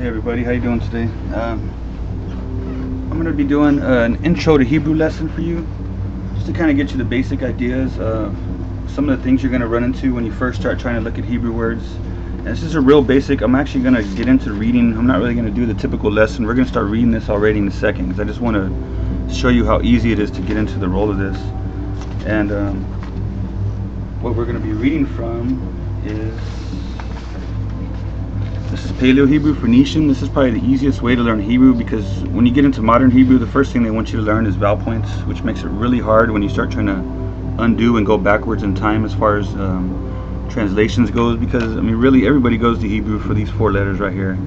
Hey everybody, how you doing today? I'm going to be doing an intro to Hebrew lesson for you, just to kind of get you the basic ideas of some of the things you're going to run into when you first start trying to look at Hebrew words. And this is a real basic. I'm actually going to get into reading. I'm not really going to do the typical lesson. We're going to start reading this already in a second, because I just want to show you how easy it is to get into the role of this. And what we're going to be reading from is, this is Paleo-Hebrew, Phoenician. This is probably the easiest way to learn Hebrew, because when you get into modern Hebrew, the first thing they want you to learn is vowel points, which makes it really hard when you start trying to undo and go backwards in time as far as translations goes, because I mean really everybody goes to Hebrew for these four letters right here.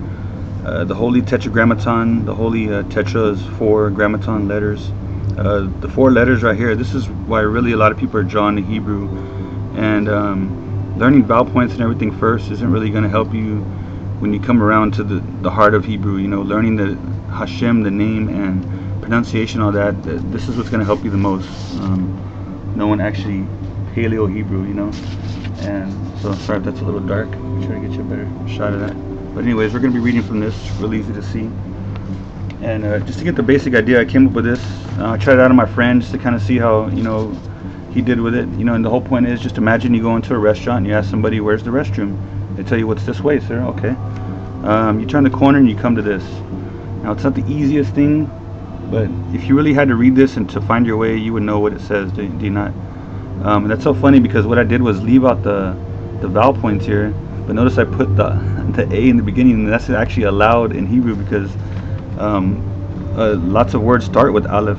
The Holy Tetragrammaton, the Holy Tetra is 4 grammaton letters. The 4 letters right here, this is why really a lot of people are drawn to Hebrew. And learning vowel points and everything first isn't really going to help you when you come around to the heart of Hebrew. You know, learning the HaShem, the name, and pronunciation, all that, this is what's going to help you the most. No one actually Paleo-Hebrew, you know. And so, sorry if that's a little dark. I'm trying to get you a better shot of that. But anyways, we're going to be reading from this. It's really easy to see. And just to get the basic idea, I came up with this. I tried it out on my friend just to kind of see how, you know, he did with it. You know, and the whole point is, just imagine you go into a restaurant and you ask somebody, where's the restroom? They tell you, what's this way, sir? Okay. You turn the corner and you come to this. Now, it's not the easiest thing, but if you really had to read this and to find your way, you would know what it says, do you not? And that's so funny, because what I did was leave out the vowel points here, but notice I put the A in the beginning, and that's actually allowed in Hebrew, because lots of words start with Aleph,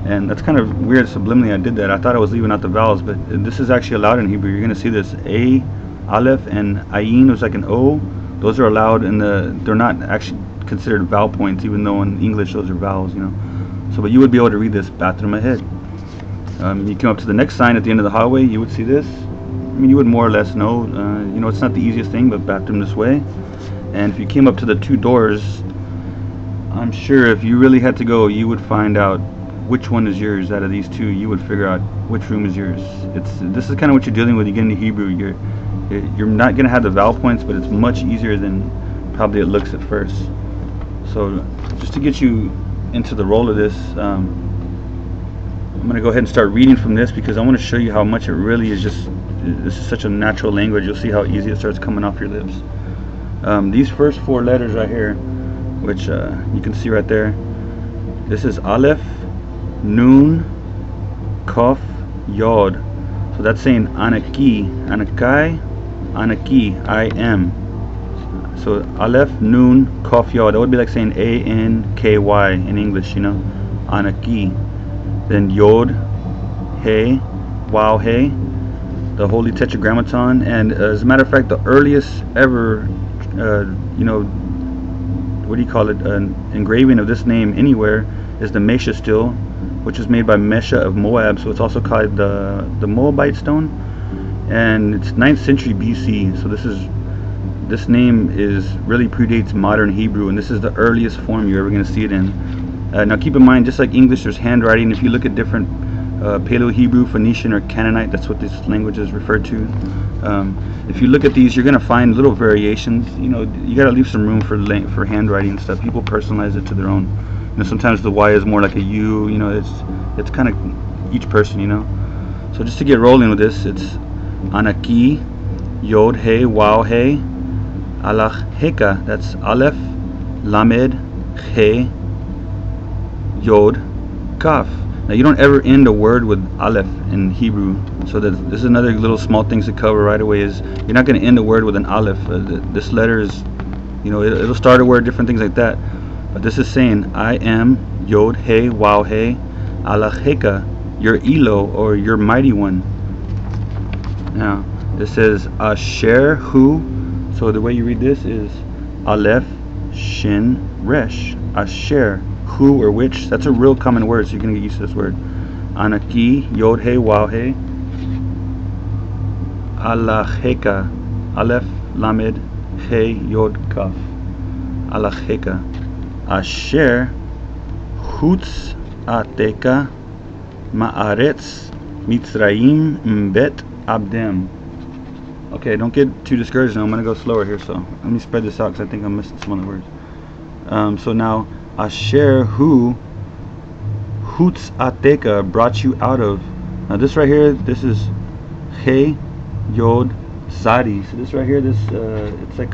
and that's kind of weird. Subliminally I did that. I thought I was leaving out the vowels, but this is actually allowed in Hebrew. You're going to see this A, Aleph, and Ayin is like an O. Those are allowed in they're not actually considered vowel points, even though in English those are vowels, you know. So, but you would be able to read this bathroom ahead. You come up to the next sign at the end of the hallway, you would see this. I mean, you would more or less know, you know, it's not the easiest thing, but bathroom this way. And if you came up to the 2 doors, I'm sure if you really had to go, you would find out which one is yours out of these 2. You would figure out which room is yours. This is kind of what you're dealing with. You get into Hebrew, you're not going to have the vowel points, but it's much easier than probably it looks at first. So just to get you into the role of this, I'm going to go ahead and start reading from this, because I want to show you how much it really is just, this is such a natural language. You'll see how easy it starts coming off your lips. These first 4 letters right here, which you can see right there, this is Aleph, Nun, Kof, Yod. So that's saying Anaki, Anakai, Anaki, I am. So Aleph, Nun, Kof, Yod. That would be like saying A-N-K-Y in English, you know. Anaki. Then Yod, He, Wow, He, the Holy Tetragrammaton. And as a matter of fact, the earliest ever, you know, what do you call it, engraving of this name anywhere is the Mesha still, which is made by Mesha of Moab. So it's also called the Moabite stone, and it's 9th century BC. So this name is really predates modern Hebrew, and this is the earliest form you're ever going to see it in. Now keep in mind, just like English, there's handwriting. If you look at different Paleo-Hebrew, Phoenician, or Canaanite, that's what this language is referred to. If you look at these, you're going to find little variations. You know, you got to leave some room for handwriting and stuff. People personalize it to their own. You know, sometimes the Y is more like a U. You know, it's kind of each person. You know. So just to get rolling with this, it's Anaki, Yod, He, Wow, He, Alach, Heka. That's Aleph, Lamed, He, Yod, Kaf. Now you don't ever end a word with Aleph in Hebrew, so this is another little small things to cover right away. Is you're not going to end a word with an Aleph. This letter is, you know, it'll start a word, different things like that. But this is saying I am, Yod, He, Wow, He, Alach, Heka, your Elo, or your mighty one. Now this says Asher Hu. So the way you read this is Aleph, Shin, Resh. Asher, who or which. That's a real common word, so you're going to get used to this word. Anaki, Yod, He, Wow, He, Alacheka, Aleph, Lamed, He, Yod, Kaf. Alacheka. Asher, Hutz, Ateka, Ma'aretz, Mitzrayim, Mbet, Abdem. Okay, don't get too discouraged now. I'm going to go slower here, so let me spread this out because I think I'm missing some of the words. So now, Asher Hu Hutz Ateka brought you out of. Now this right here, this is He Yod Zadi. So this right here, this it's like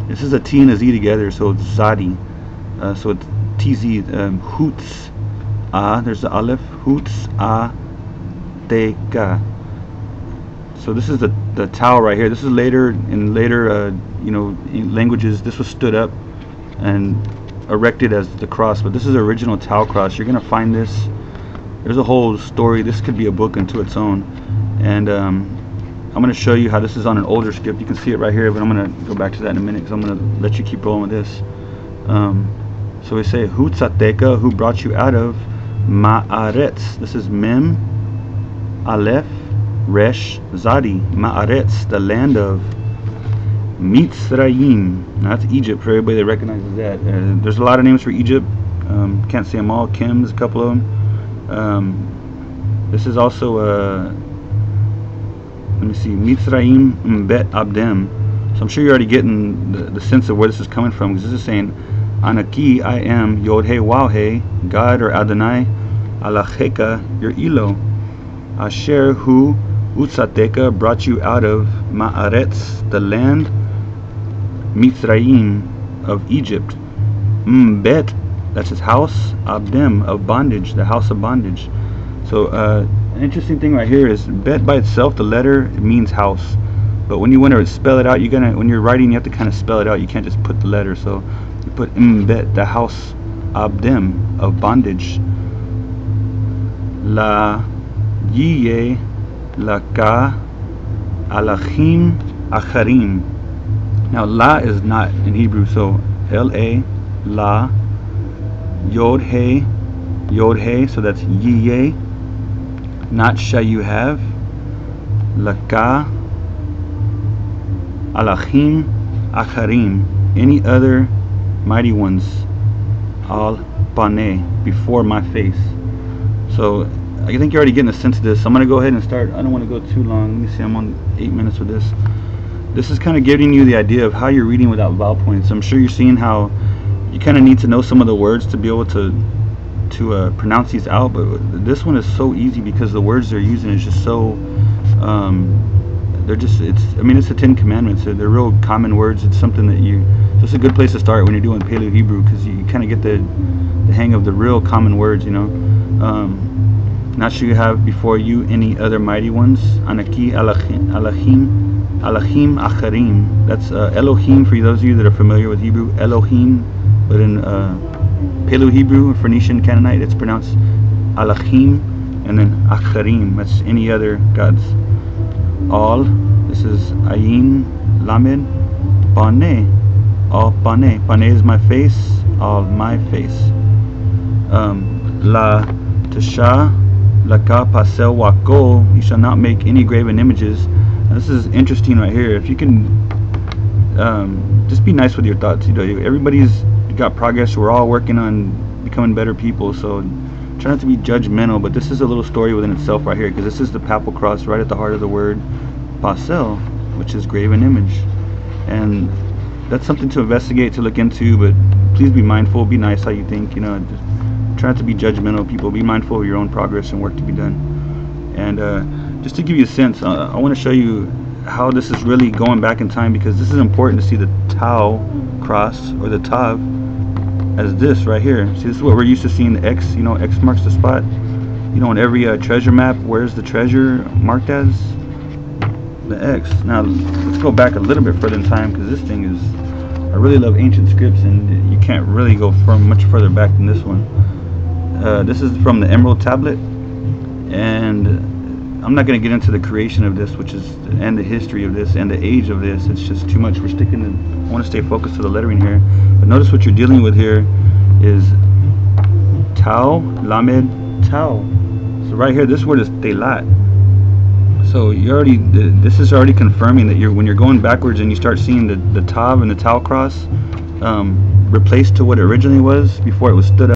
this is a T and a Z together, so it's Zadi. So it's TZ. Hutz there's the Aleph. Hutz Ateka. So this is the Tau right here. This is later in languages. This was stood up and erected as the cross, but this is the original Tau cross. You're gonna find this. There's a whole story. This could be a book unto its own, and I'm gonna show you how this is on an older script. You can see it right here, but I'm gonna go back to that in a minute because I'm gonna let you keep rolling with this. So we say Hu Tzateka, who brought you out of Ma'aretz. This is Mem Aleph Resh Zadi. Ma'aretz, the land of Mitzrayim. Now that's Egypt for everybody that recognizes that. There's a lot of names for Egypt. Can't say them all. Kim's a couple of them. This is also let me see, Mitzrayim Bet Abdem. So I'm sure you're already getting the sense of where this is coming from, because this is saying Anaki, I am Yod He Waw He, God or Adonai, Alacheka, your Elo. Asher Hu Utzateka brought you out of Ma'aretz, the land Mitzrayim of Egypt. Bet, that's his house. Abdem, of bondage, the house of bondage. So an interesting thing right here is Bet by itself, the letter, it means house. But when you want to spell it out, when you're writing, you have to kind of spell it out. You can't just put the letter. So you put Bet, the house Abdem, of bondage. La Yiye Laka Alachim Acharim. Now La is not in Hebrew, so L-A, La, Yod He, so that's Yiye, not shall you have, Laka Alachim Acharim, any other mighty ones, Al Paneh, before my face. So I think you're already getting a sense of this. I'm going to go ahead and start. I don't want to go too long. Let me see, I'm on 8 minutes with this. This is kind of giving you the idea of how you're reading without vowel points. I'm sure you're seeing how you kind of need to know some of the words to be able to pronounce these out, but this one is so easy because the words they're using is just so it's the 10 Commandments. They're real common words. It's something that it's a good place to start when you're doing Paleo-Hebrew, because you kind of get the hang of the real common words, Not shall you have before you any other mighty ones. Anaki Alachim Acharim. That's Elohim for those of you that are familiar with Hebrew. Elohim, but in Paleo-Hebrew, Phoenician, Canaanite, it's pronounced Alachim, and then Acharim. That's any other gods. All. This is Ayin Lamed Paneh. All Paneh. Paneh is my face. All my face. La Tasha Laka Pasel Wako. You shall not make any graven images. Now, this is interesting right here. If you can just be nice with your thoughts. Everybody's got progress. We're all working on becoming better people, so try not to be judgmental. But this is a little story within itself right here, because this is the papal cross right at the heart of the word Pasel, which is graven image, and that's something to investigate, to look into. But please be mindful, be nice how you think. Just try not to be judgmental, people. Be mindful of your own progress and work to be done. And just to give you a sense, I want to show you how this is really going back in time, because this is important to see the Tau cross, or the Tav, as this right here. See, this is what we're used to seeing, the X. X marks the spot. On every treasure map, where's the treasure marked as? The X. Now let's go back a little bit further in time, because this thing is, I really love ancient scripts, and you can't really go much further back than this one. This is from the Emerald Tablet, and I'm not going to get into the creation of this, and the history of this, and the age of this. It's just too much. I want to stay focused to the lettering here. But notice what you're dealing with here is Tau, Lamed, Tau. So right here, this word is Telat. So this is already confirming that when you're going backwards and you start seeing the Tav and the Tau cross replaced to what it originally was before it was stood up.